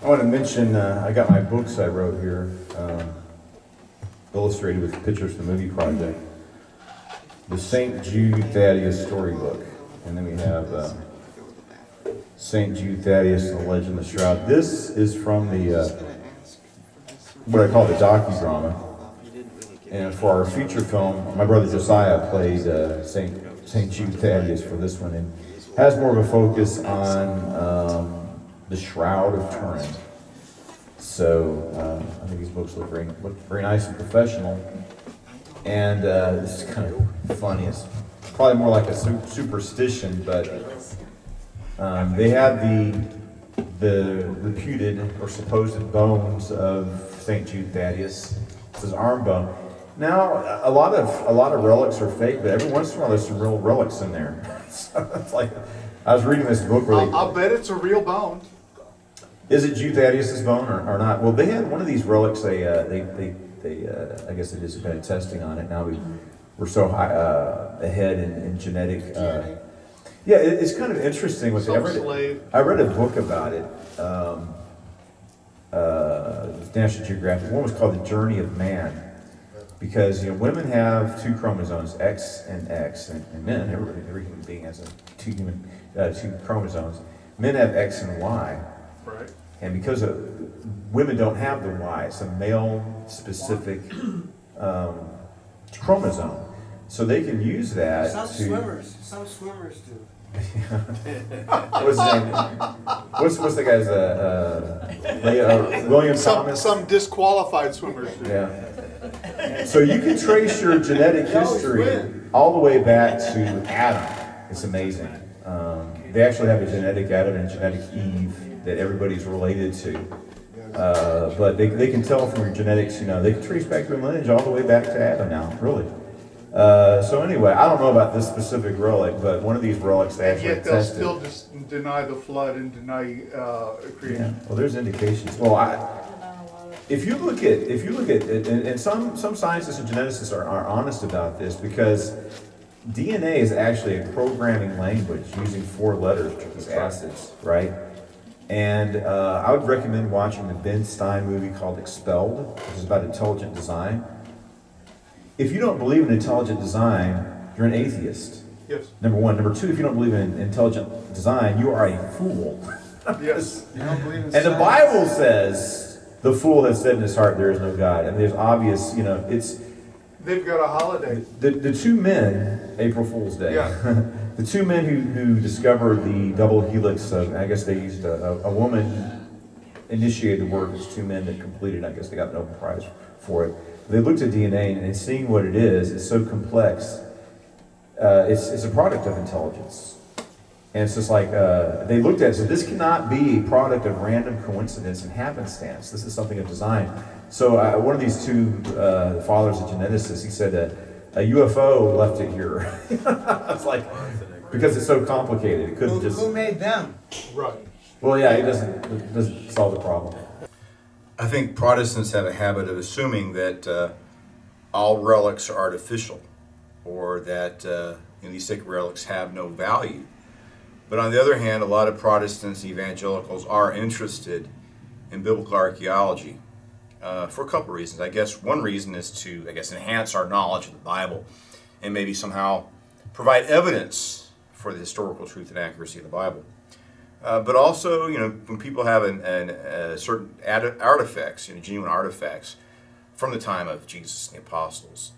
want to mention, I got my books I wrote here, illustrated with pictures from the movie project. The St. Jude Thaddeus storybook. And then we have St. Jude Thaddeus and the Legend of the Shroud. This is from the, what I call the docudrama. And for our feature film, my brother Josiah played St. Jude Thaddeus for this one. And has more of a focus on the Shroud of Turin. So I think these books look very nice and professional. And this is kind of funny. It's probably more like a superstition, but they have the reputed or supposed bones of St. Jude Thaddeus. It's his arm bone. Now, a lot of relics are fake, but every once in a while there's some real relics in there. So it's like, I was reading this book where I'll bet it's a real bone. Is it Jude Thaddeus' bone or not? Well, they had one of these relics. They I guess they did some kind of testing on it. Now we're so high ahead in genetic. Yeah, it's kind of interesting. I read a book about it. National Geographic. One was called The Journey of Man, because women have two chromosomes, X and X, and men, every human being has two chromosomes. Men have X and Y. Right. And because women don't have the Y, it's a male-specific chromosome, so they can use that. Some swimmers do. What's his name? What's the guy's William Thomas? Some disqualified swimmers do. Yeah. So you can trace your genetic history all the way back to Adam. It's amazing. They actually have a genetic Adam and a genetic Eve that everybody's related to. But they can tell from your genetics, they can trace back your lineage all the way back to Adam now, really. So anyway, I don't know about this specific relic, but one of these relics they actually tested. And yet they'll tested. still deny the flood and deny creation. Yeah. Well, there's indications. Well, if you look at, and some scientists and geneticists are honest about this, because DNA is actually a programming language using 4 letters, which is acids, right? And I would recommend watching the Ben Stein movie called Expelled, which is about intelligent design. If you don't believe in intelligent design, you're an atheist. Yes. Number one. Number two, if you don't believe in intelligent design, you are a fool. Yes. You don't believe in And the Bible says, the fool has said in his heart, there is no God. And there's obvious, it's... They've got a holiday. The two men, April Fool's Day, Yeah. the two men who discovered the double helix, I guess they used a woman initiated the work. It's 2 men that completed. I guess they got a Nobel Prize for it. They looked at DNA and seeing what it is, it's so complex. It's a product of intelligence. And it's just like, they looked at it, so this cannot be a product of random coincidence and happenstance. This is something of design. So one of these two fathers of geneticists, he said a UFO left it here. It's like, because it's so complicated, it couldn't just... Who made them? Right. Well, yeah, it doesn't solve the problem. I think Protestants have a habit of assuming that all relics are artificial, or that these sacred relics have no value. But on the other hand, a lot of Protestants, evangelicals, are interested in biblical archaeology for a couple of reasons. I guess one reason is to, enhance our knowledge of the Bible and maybe somehow provide evidence for the historical truth and accuracy of the Bible. But also, when people have certain artifacts, genuine artifacts from the time of Jesus and the apostles,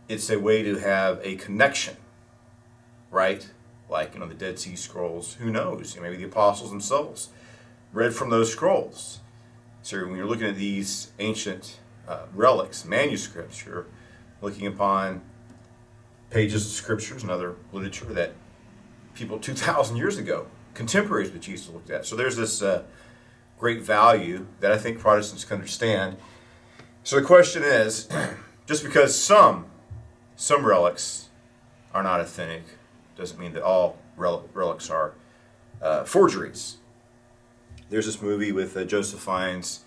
it's a way to have a connection, right? Like, the Dead Sea Scrolls, who knows? Maybe the apostles themselves read from those scrolls. So when you're looking at these ancient relics, manuscripts, you're looking upon pages of scriptures and other literature that people 2,000 years ago, contemporaries with Jesus, looked at. So there's this great value that I think Protestants can understand. So the question is, just because some relics are not authentic doesn't mean that all relics are forgeries. There's this movie with Joseph Fiennes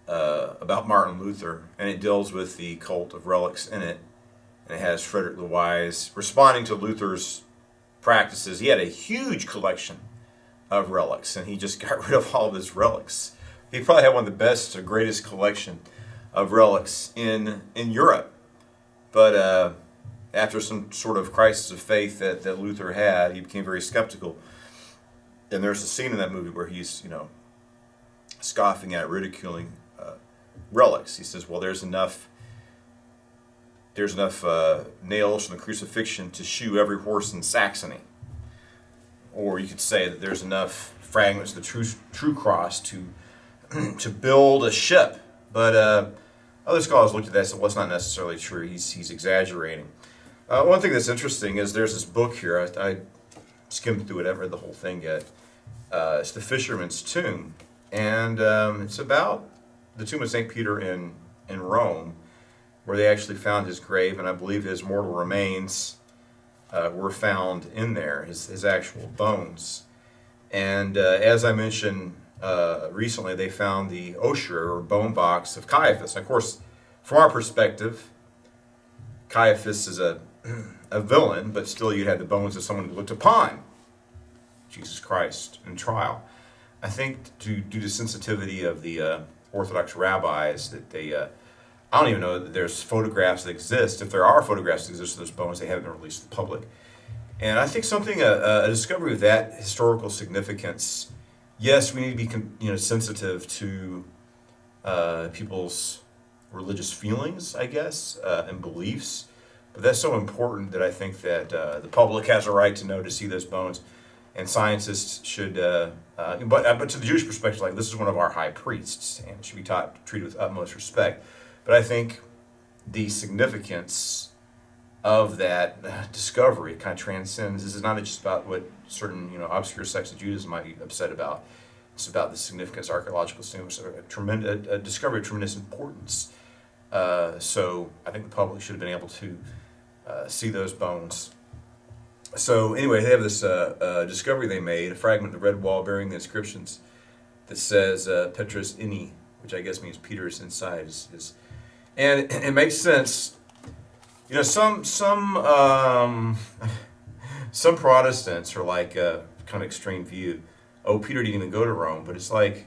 about Martin Luther, and it deals with the cult of relics in it. And it has Frederick the Wise responding to Luther's practices. He had a huge collection of relics, and he just got rid of all of his relics he probably had one of the best or greatest collection of relics in Europe. But after some sort of crisis of faith that Luther had, he became very skeptical. And there's a scene in that movie where he's, scoffing at, ridiculing relics. He says, well, there's enough nails from the crucifixion to shoe every horse in Saxony. Or you could say that there's enough fragments of the true cross to build a ship. But other scholars looked at that and said, well, it's not necessarily true. He's exaggerating. One thing that's interesting is there's this book here. I skimmed through it. I haven't read the whole thing yet. It's The Fisherman's Tomb. And it's about the tomb of St. Peter in Rome, where they actually found his grave, and I believe his mortal remains were found in there, his actual bones. And as I mentioned recently, they found the ossuary or bone box of Caiaphas. Of course, from our perspective, Caiaphas is a villain, but still you had the bones of someone who looked upon Jesus Christ in trial. I think due to sensitivity of the Orthodox rabbis that they, I don't even know that there's photographs that exist. If there are photographs that exist of those bones, they haven't been released to the public. And I think a discovery of that historical significance, yes, we need to be sensitive to people's religious feelings, I guess, and beliefs. But that's so important that I think that the public has a right to know, to see those bones. And scientists should, but to the Jewish perspective, like, this is one of our high priests, and should be treated with utmost respect. But I think the significance of that discovery kind of transcends. This is not just about what certain obscure sects of Judaism might be upset about. It's about the significance, archaeological significance, a discovery of tremendous importance. So I think the public should have been able to see those bones. So anyway, they have this discovery they made, a fragment of the red wall bearing the inscriptions that says Petrus inni, which I guess means Peter is inside. And it makes sense. Some Protestants are like a kind of extreme view. Oh, Peter didn't even go to Rome, but it's like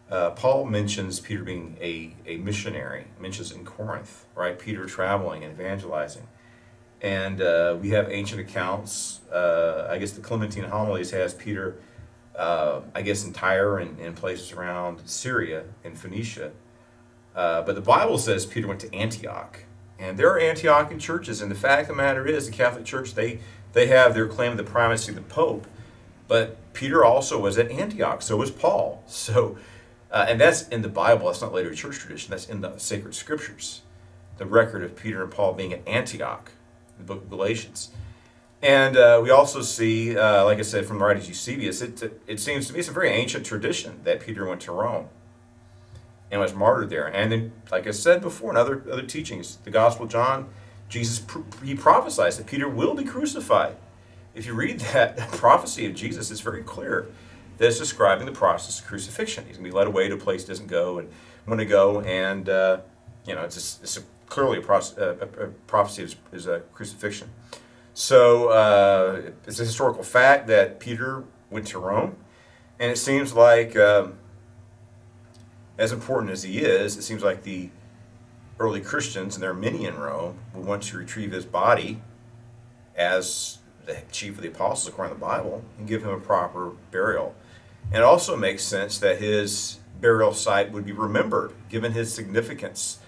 Paul mentions Peter being a missionary, mentions in Corinth, right? Peter traveling and evangelizing. And we have ancient accounts. I guess the Clementine Homilies has Peter, I guess, in Tyre and places around Syria and Phoenicia. But the Bible says Peter went to Antioch. And there are Antiochian churches. And the fact of the matter is, the Catholic Church, they have their claim of the primacy of the Pope. But Peter also was at Antioch. So was Paul. So, and that's in the Bible. That's not later church tradition. That's in the sacred scriptures. The record of Peter and Paul being at Antioch. The book of Galatians. And we also see, like I said, from the writings of Eusebius, it seems to me it's a very ancient tradition that Peter went to Rome and was martyred there. And then, like I said before in other teachings, the Gospel of John, Jesus, he prophesies that Peter will be crucified. If you read that prophecy of Jesus, it's very clear that it's describing the process of crucifixion. He's going to be led away to a place he doesn't go and want to go, and it's clearly a prophecy of his crucifixion. So it's a historical fact that Peter went to Rome, and it seems like, as important as he is, it seems like the early Christians, and there are many in Rome, would want to retrieve his body as the chief of the apostles according to the Bible and give him a proper burial. And it also makes sense that his burial site would be remembered, given his significance.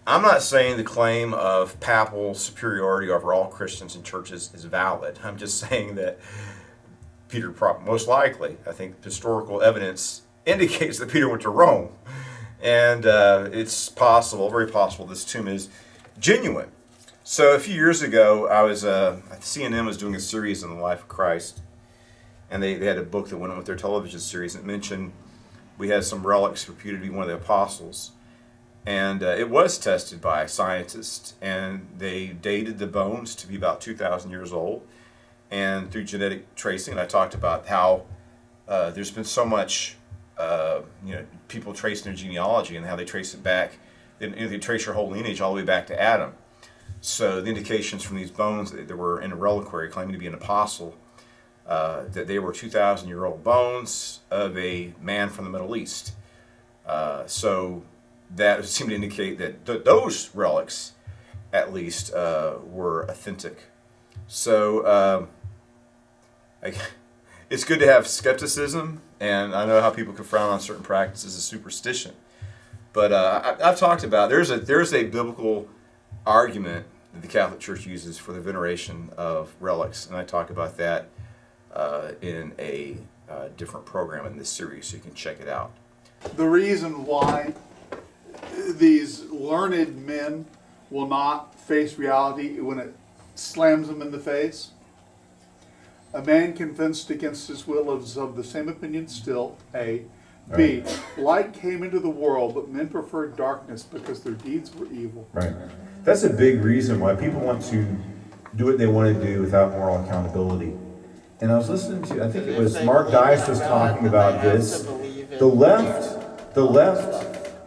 I'm not saying the claim of papal superiority over all Christians and churches is valid. I'm just saying that Peter, most likely, I think historical evidence indicates that Peter went to Rome. And it's possible, very possible, this tomb is genuine. So a few years ago, I was CNN was doing a series on the life of Christ, and they had a book that went on with their television series that mentioned we had some relics reputed to be one of the apostles. And it was tested by scientists, and they dated the bones to be about 2,000 years old. And through genetic tracing, and I talked about how there's been so much, people tracing their genealogy and how they trace it back. They trace your whole lineage all the way back to Adam. So the indications from these bones that were in a reliquary claiming to be an apostle, that they were 2,000-year-old bones of a man from the Middle East. So that seemed to indicate that those relics, at least, were authentic. So it's good to have skepticism, and I know how people can frown on certain practices as superstition. But I've talked about there's a biblical argument that the Catholic Church uses for the veneration of relics, and I talk about that in a different program in this series, so you can check it out. The reason why these learned men will not face reality when it slams them in the face. A man convinced against his will is of the same opinion still, A. B. Light came into the world, but men preferred darkness because their deeds were evil. Right. That's a big reason why people want to do what they want to do without moral accountability. And I was listening to, I think it was Mark Dice was talking about this. The left,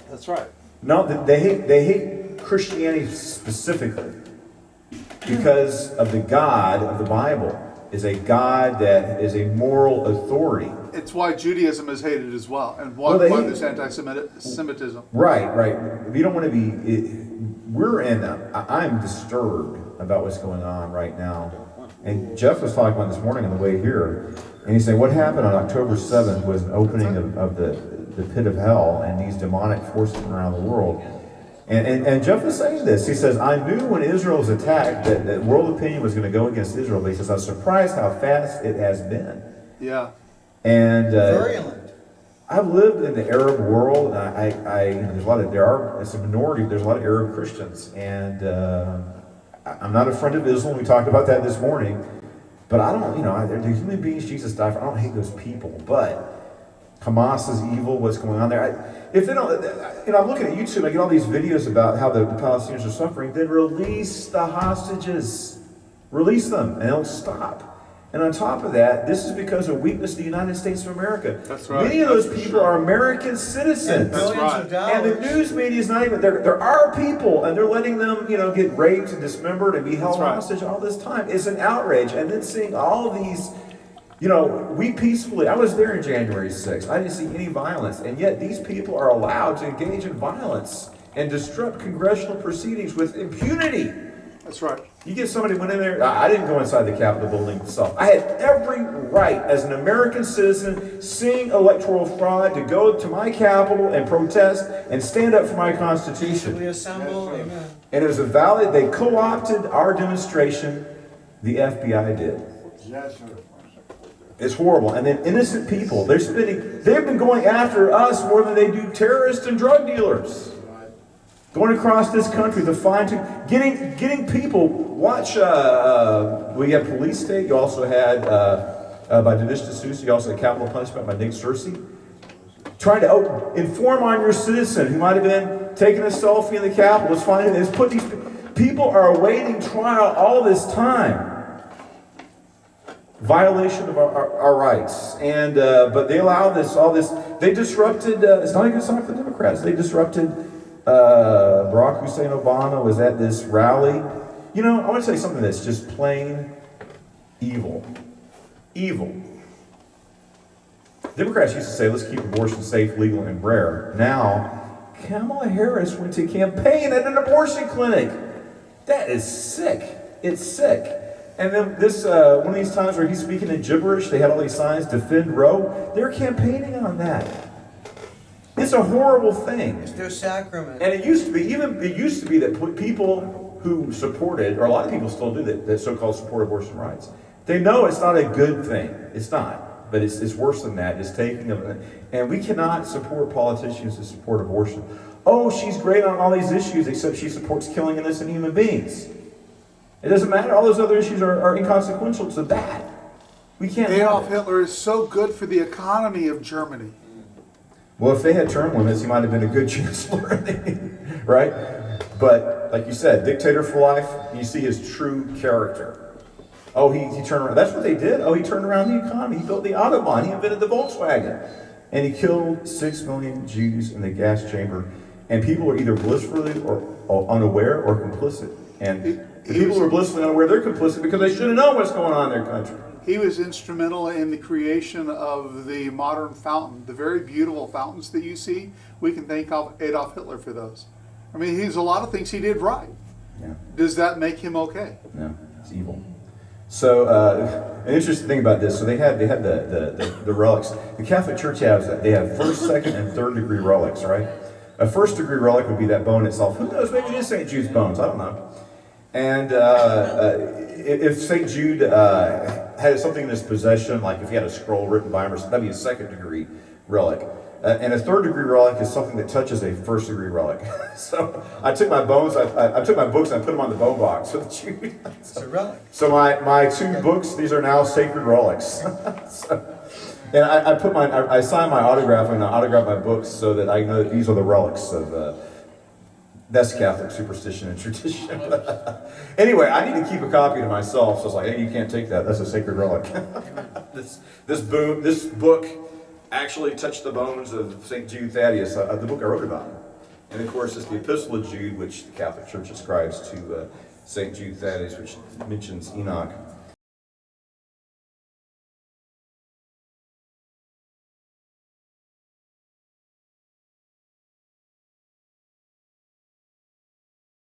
That's right. no, they hate Christianity specifically because of the God of the Bible is a God that is a moral authority. It's why Judaism is hated as well, and why, Well, they why hate- there's anti-Semitism. Right. You don't want to be. We're in. I'm disturbed about what's going on right now. And Jeff was talking about this morning on the way here, and he's saying what happened on October 7th was an opening of the pit of hell and these demonic forces around the world. And Jeff was saying this. He says, I knew when Israel was attacked that world opinion was going to go against Israel. But he says, I was surprised how fast it has been. Yeah. And Virulent. I've lived in the Arab world, and it's a minority. There's a lot of Arab Christians, and I'm not a friend of Islam. We talked about that this morning, but I don't, they're human beings. Jesus died for. I don't hate those people, but Hamas is evil. What's going on there? If they don't, I'm looking at YouTube. I get all these videos about how the Palestinians are suffering. Then release the hostages, release them, and they'll stop. And on top of that, this is because of weakness of the United States of America. That's right. Many of those That's for people sure. are American citizens. Billions right. of dollars. And the news media is not even, there are people, and they're letting them, get raped and dismembered and be held That's right. hostage all this time. It's an outrage. And then seeing all of these, we peacefully, I was there in January 6th. I didn't see any violence. And yet these people are allowed to engage in violence and disrupt congressional proceedings with impunity. That's right. You get somebody went in there. I didn't go inside the Capitol building itself. I had every right as an American citizen seeing electoral fraud to go to my Capitol and protest and stand up for my Constitution. We assemble, That's right. amen. And it was a valid, they co-opted our demonstration. The FBI did. It's horrible. And then innocent people, they've been going after us more than they do terrorists and drug dealers. Going across this country, getting people. Watch. We have Police State. You also had by Dinesh D'Souza. You also had Capital Punishment by Nick Searcy. Trying to inform on your citizen who might have been taking a selfie in the Capitol. Let's put these people are awaiting trial all this time. Violation of our rights, and but they allow all this. They disrupted. It's not a good sign for the Democrats. They disrupted. Barack Hussein Obama was at this rally. I want to say something that's just plain evil. Evil. Democrats used to say, let's keep abortion safe, legal, and rare. Now, Kamala Harris went to campaign at an abortion clinic. That is sick. It's sick. And then one of these times where he's speaking in gibberish, they had all these signs, defend Roe. They're campaigning on that. It's a horrible thing. It's their sacrament. And it used to be that people who supported, or a lot of people still do that so-called support abortion rights, they know it's not a good thing. It's not. But it's worse than that. It's taking and we cannot support politicians who support abortion. Oh, she's great on all these issues, except she supports killing innocent human beings. It doesn't matter. All those other issues are inconsequential to that. We can't. Adolf Hitler is so good for the economy of Germany. Well, if they had term limits, he might have been a good chancellor, right? But like you said, dictator for life, you see his true character. Oh, he turned around. That's what they did. Oh, he turned around the economy. He built the Autobahn. He invented the Volkswagen. And he killed 6 million Jews in the gas chamber. And people are either blissfully or unaware or complicit. And the people who are blissfully unaware, they're complicit because they should have known what's going on in their country. He was instrumental in the creation of the modern fountain. The very beautiful fountains that you see, we can thank Adolf Hitler for those. I mean, he's a lot of things he did right. Yeah. Does that make him okay? No, it's evil. So an interesting thing about this, so they had the relics. The Catholic Church they have first, second, and third degree relics, right? A first degree relic would be that bone itself. Who knows? Maybe it is St. Jude's bones. I don't know. And if St. Jude had something in his possession, like if he had a scroll written by him or something, that'd be a second degree relic. And a third degree relic is something that touches a first degree relic. So I took my bones, I took my books and I put them on the bone box with Jude. It's a relic. So my two books, these are now sacred relics. And I signed my autograph and I autographed my books so that I know that these are the relics of that's Catholic superstition and tradition. Anyway, I need to keep a copy to myself. So I was like, hey, you can't take that. That's a sacred relic. This book actually touched the bones of St. Jude Thaddeus, the book I wrote about him. And of course, it's the Epistle of Jude, which the Catholic Church ascribes to St. Jude Thaddeus, which mentions Enoch.